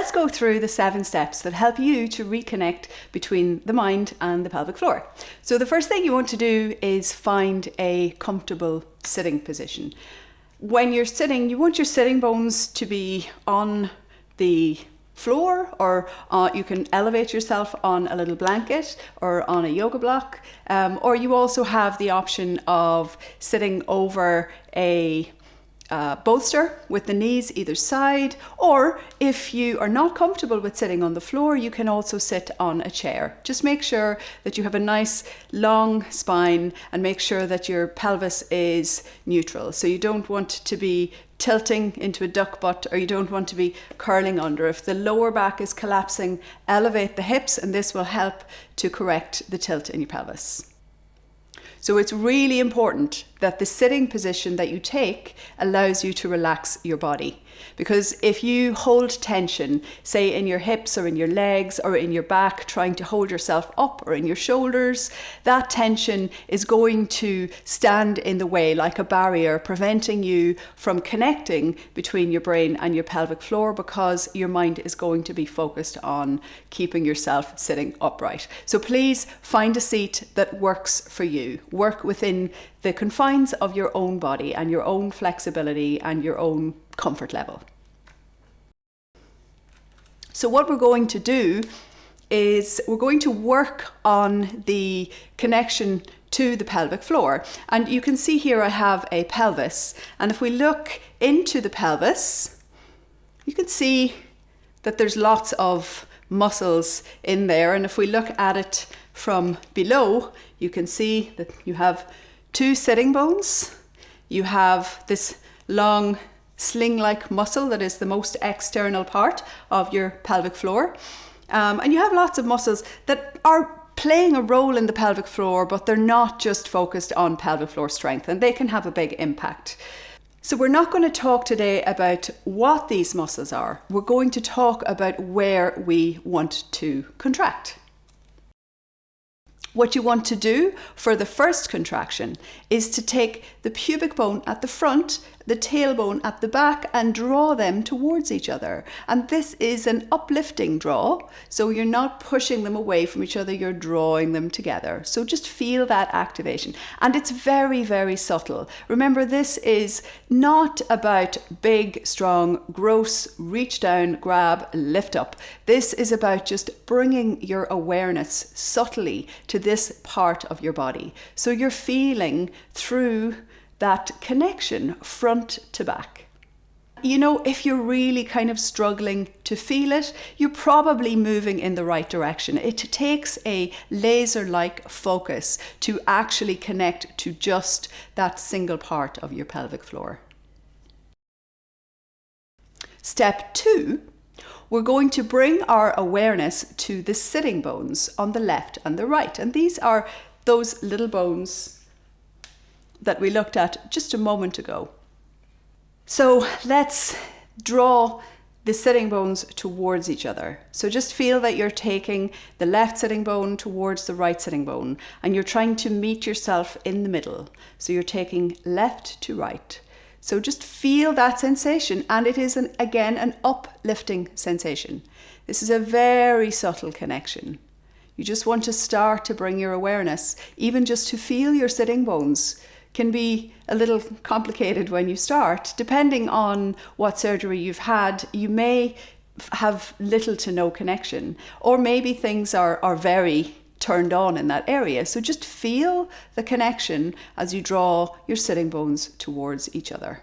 let's go through the 7 steps that help you to reconnect between the mind and the pelvic floor. So the first thing you want to do is find a comfortable sitting position. When you're sitting, you want your sitting bones to be on the floor, or you can elevate yourself on a little blanket or on a yoga block, or you also have the option of sitting over a bolster with the knees either side, or if you are not comfortable with sitting on the floor, you can also sit on a chair. Just make sure that you have a nice long spine and make sure that your pelvis is neutral. So you don't want to be tilting into a duck butt, or you don't want to be curling under. If the lower back is collapsing, elevate the hips, and this will help to correct the tilt in your pelvis. So it's really important that the sitting position that you take allows you to relax your body. Because if you hold tension, say in your hips or in your legs or in your back, trying to hold yourself up, or in your shoulders, that tension is going to stand in the way like a barrier, preventing you from connecting between your brain and your pelvic floor, because your mind is going to be focused on keeping yourself sitting upright. So please find a seat that works for you. Work within the confines of your own body and your own flexibility and your own comfort level. So what we're going to do is we're going to work on the connection to the pelvic floor. And you can see here I have a pelvis. And if we look into the pelvis, you can see that there's lots of muscles in there. And if we look at it from below, you can see that you have 2 sitting bones. You have this long sling-like muscle that is the most external part of your pelvic floor. And you have lots of muscles that are playing a role in the pelvic floor, but they're not just focused on pelvic floor strength, and they can have a big impact. So we're not going to talk today about what these muscles are. We're going to talk about where we want to contract. What you want to do for the first contraction is to take the pubic bone at the front, the tailbone at the back, and draw them towards each other. And this is an uplifting draw, so you're not pushing them away from each other, you're drawing them together. So just feel that activation. And it's very, very subtle. Remember, this is not about big, strong, gross, reach down, grab, lift up. This is about just bringing your awareness subtly to this part of your body. So you're feeling through that connection front to back. You know, if you're really kind of struggling to feel it, you're probably moving in the right direction. It takes a laser-like focus to actually connect to just that single part of your pelvic floor. Step 2, we're going to bring our awareness to the sitting bones on the left and the right. And these are those little bones that we looked at just a moment ago. So let's draw the sitting bones towards each other. So just feel that you're taking the left sitting bone towards the right sitting bone, and you're trying to meet yourself in the middle. So you're taking left to right. So just feel that sensation, and it is again an uplifting sensation. This is a very subtle connection. You just want to start to bring your awareness, even just to feel your sitting bones. Can be a little complicated when you start. Depending on what surgery you've had, you may have little to no connection, or maybe things are very turned on in that area. So just feel the connection as you draw your sitting bones towards each other.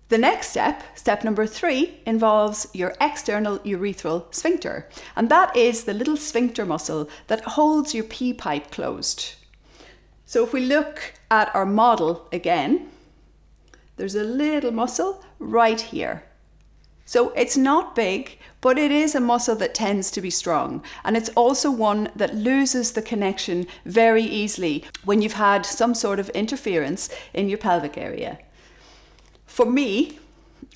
The next step, step number 3, involves your external urethral sphincter. And that is the little sphincter muscle that holds your pee pipe closed. So if we look at our model again, there's a little muscle right here. So it's not big, but it is a muscle that tends to be strong. And it's also one that loses the connection very easily when you've had some sort of interference in your pelvic area. For me,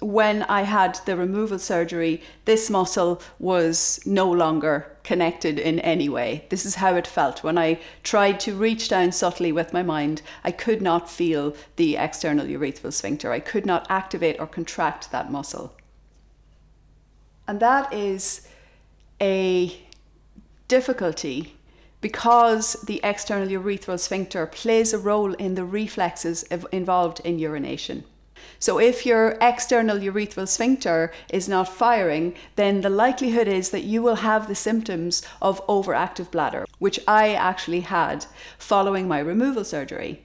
when I had the removal surgery, this muscle was no longer connected in any way. This is how it felt. When I tried to reach down subtly with my mind, I could not feel the external urethral sphincter. I could not activate or contract that muscle. And that is a difficulty because the external urethral sphincter plays a role in the reflexes involved in urination. So if your external urethral sphincter is not firing, then the likelihood is that you will have the symptoms of overactive bladder, which I actually had following my removal surgery.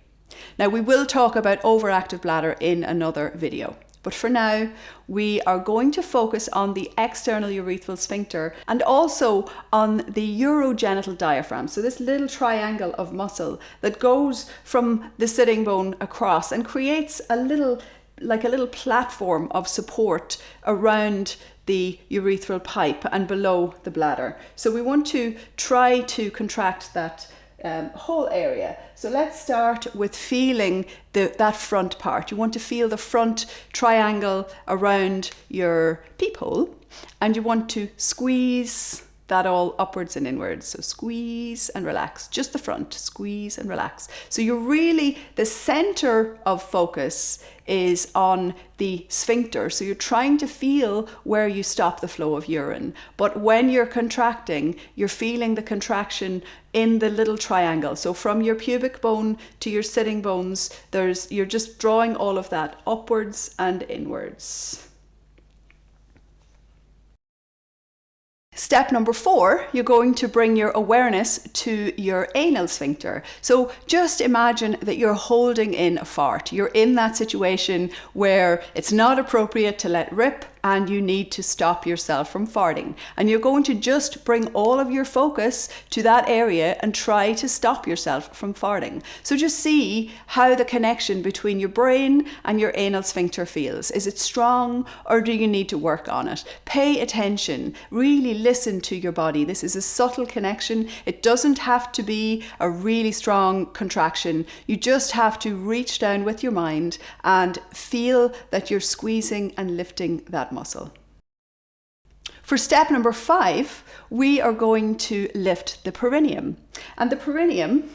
Now, we will talk about overactive bladder in another video. But for now, we are going to focus on the external urethral sphincter and also on the urogenital diaphragm. So this little triangle of muscle that goes from the sitting bone across and creates a little platform of support around the urethral pipe and below the bladder. So we want to try to contract that whole area. So let's start with feeling that front part. You want to feel the front triangle around your peephole, and you want to squeeze that all upwards and inwards. So squeeze and relax, just the front, squeeze and relax. So you're really, the center of focus is on the sphincter. So you're trying to feel where you stop the flow of urine. But when you're contracting, you're feeling the contraction in the little triangle. So from your pubic bone to your sitting bones, you're just drawing all of that upwards and inwards. Step number 4, you're going to bring your awareness to your anal sphincter. So just imagine that you're holding in a fart. You're in that situation where it's not appropriate to let rip and you need to stop yourself from farting. And you're going to just bring all of your focus to that area and try to stop yourself from farting. So just see how the connection between your brain and your anal sphincter feels. Is it strong or do you need to work on it? Pay attention, really listen to your body. This is a subtle connection. It doesn't have to be a really strong contraction. You just have to reach down with your mind and feel that you're squeezing and lifting that muscle. For step number 5, we are going to lift the perineum. And the perineum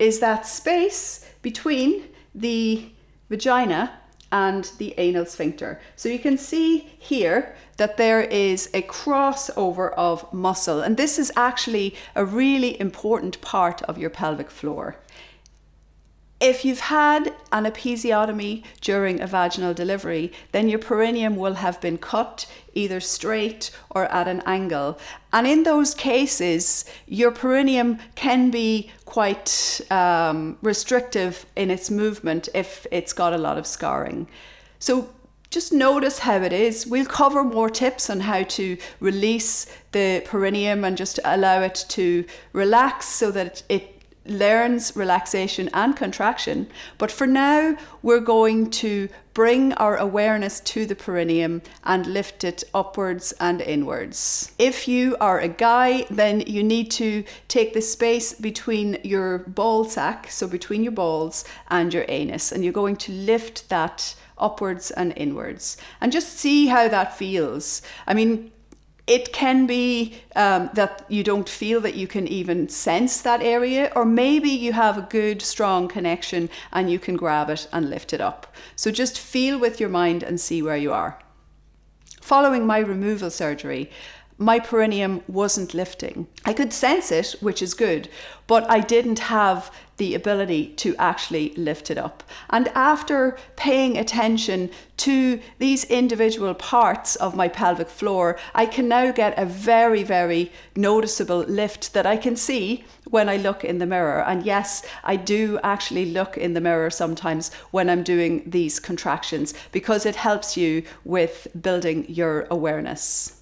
is that space between the vagina and the anal sphincter. So you can see here that there is a crossover of muscle, and this is actually a really important part of your pelvic floor. If you've had an episiotomy during a vaginal delivery, then your perineum will have been cut either straight or at an angle. And in those cases, your perineum can be quite restrictive in its movement if it's got a lot of scarring. So just notice how it is. We'll cover more tips on how to release the perineum and just allow it to relax so that it learns relaxation and contraction. But for now, we're going to bring our awareness to the perineum and lift it upwards and inwards. If you are a guy, then you need to take the space between your ball sack, so between your balls and your anus, and you're going to lift that upwards and inwards. And just see how that feels. I mean, it can be that you don't feel that you can even sense that area, or maybe you have a good, strong connection and you can grab it and lift it up. So just feel with your mind and see where you are. Following my removal surgery, my perineum wasn't lifting. I could sense it, which is good, but I didn't have the ability to actually lift it up. And after paying attention to these individual parts of my pelvic floor, I can now get a very, very noticeable lift that I can see when I look in the mirror. And yes, I do actually look in the mirror sometimes when I'm doing these contractions, because it helps you with building your awareness.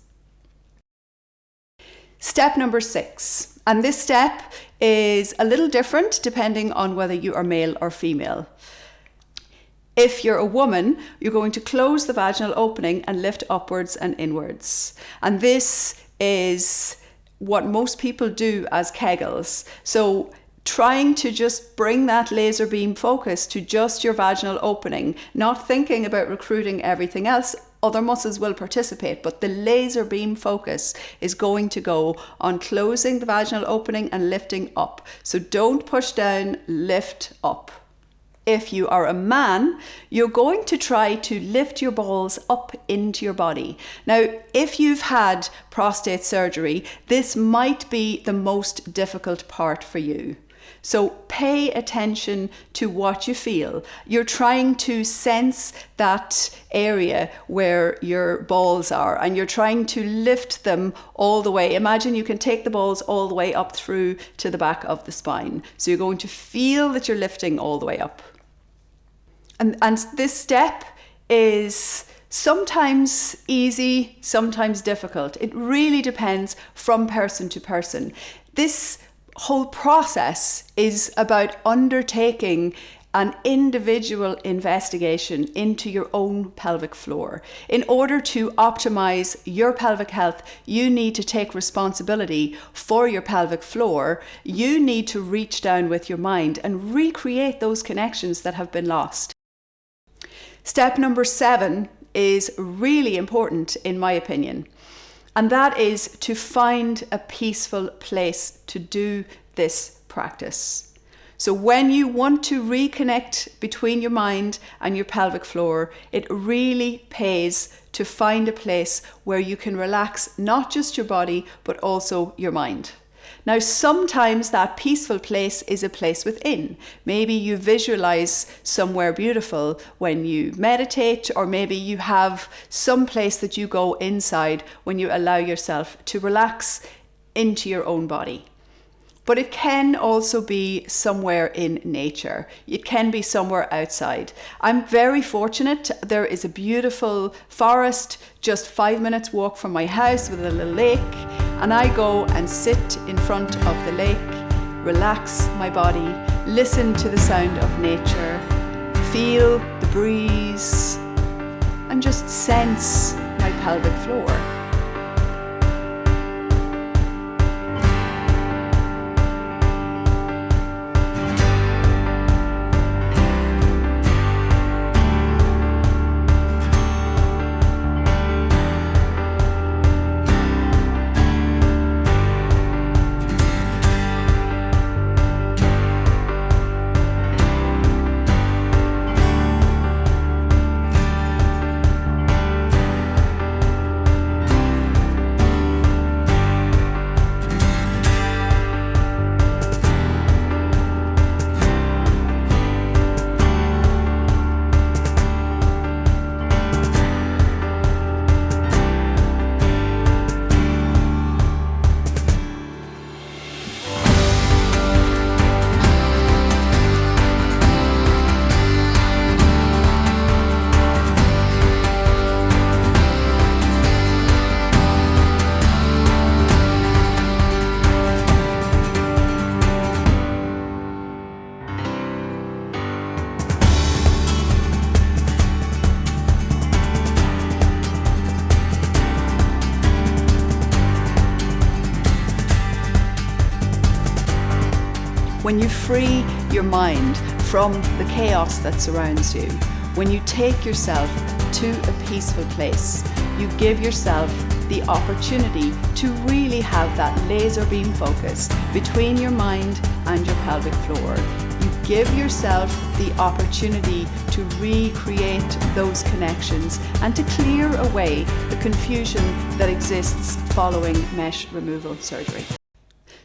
Step number 6, and this step is a little different depending on whether you are male or female. If you're a woman, you're going to close the vaginal opening and lift upwards and inwards. And this is what most people do as kegels. So trying to just bring that laser beam focus to just your vaginal opening, not thinking about recruiting everything else. Other muscles will participate, but the laser beam focus is going to go on closing the vaginal opening and lifting up. So don't push down, lift up. If you are a man, you're going to try to lift your balls up into your body. Now, if you've had prostate surgery, this might be the most difficult part for you. So pay attention to what you feel. You're trying to sense that area where your balls are, and you're trying to lift them all the way. Imagine you can take the balls all the way up through to the back of the spine. So you're going to feel that you're lifting all the way up. And this step is sometimes easy, sometimes difficult. It really depends from person to person. This whole process is about undertaking an individual investigation into your own pelvic floor. In order to optimize your pelvic health, you need to take responsibility for your pelvic floor. You need to reach down with your mind and recreate those connections that have been lost. Step number 7 is really important in my opinion, and that is to find a peaceful place to do this practice. So when you want to reconnect between your mind and your pelvic floor, it really pays to find a place where you can relax not just your body, but also your mind. Now, sometimes that peaceful place is a place within. Maybe you visualize somewhere beautiful when you meditate, or maybe you have some place that you go inside when you allow yourself to relax into your own body. But it can also be somewhere in nature. It can be somewhere outside. I'm very fortunate. There is a beautiful forest just 5 minutes walk from my house with a little lake, and I go and sit in front of the lake, relax my body, listen to the sound of nature, feel the breeze, and just sense my pelvic floor. When you free your mind from the chaos that surrounds you, when you take yourself to a peaceful place, you give yourself the opportunity to really have that laser beam focus between your mind and your pelvic floor. You give yourself the opportunity to recreate those connections and to clear away the confusion that exists following mesh removal surgery.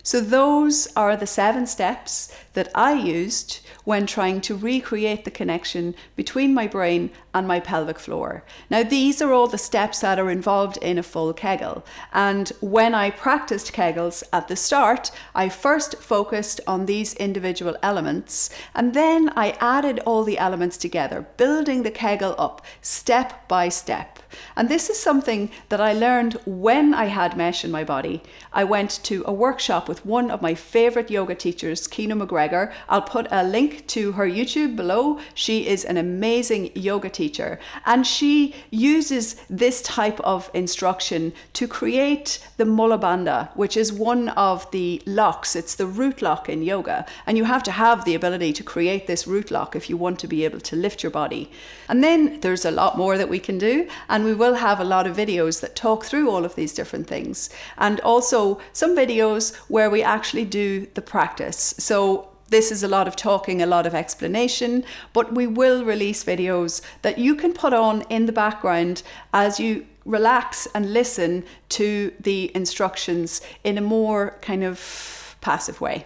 So those are the 7 steps that I used when trying to recreate the connection between my brain and my pelvic floor. Now, these are all the steps that are involved in a full Kegel. And when I practiced Kegels at the start, I first focused on these individual elements, and then I added all the elements together, building the Kegel up step by step. And this is something that I learned when I had mesh in my body. I went to a workshop with one of my favorite yoga teachers, Keena McGregor. I'll put a link to her YouTube below. She is an amazing yoga teacher, and she uses this type of instruction to create the Mula Bandha, which is one of the locks. It's the root lock in yoga, and you have to have the ability to create this root lock if you want to be able to lift your body. And then there's a lot more that we can do, and we will have a lot of videos that talk through all of these different things, and also some videos where we actually do the practice. So this is a lot of talking, a lot of explanation, but we will release videos that you can put on in the background as you relax and listen to the instructions in a more kind of passive way.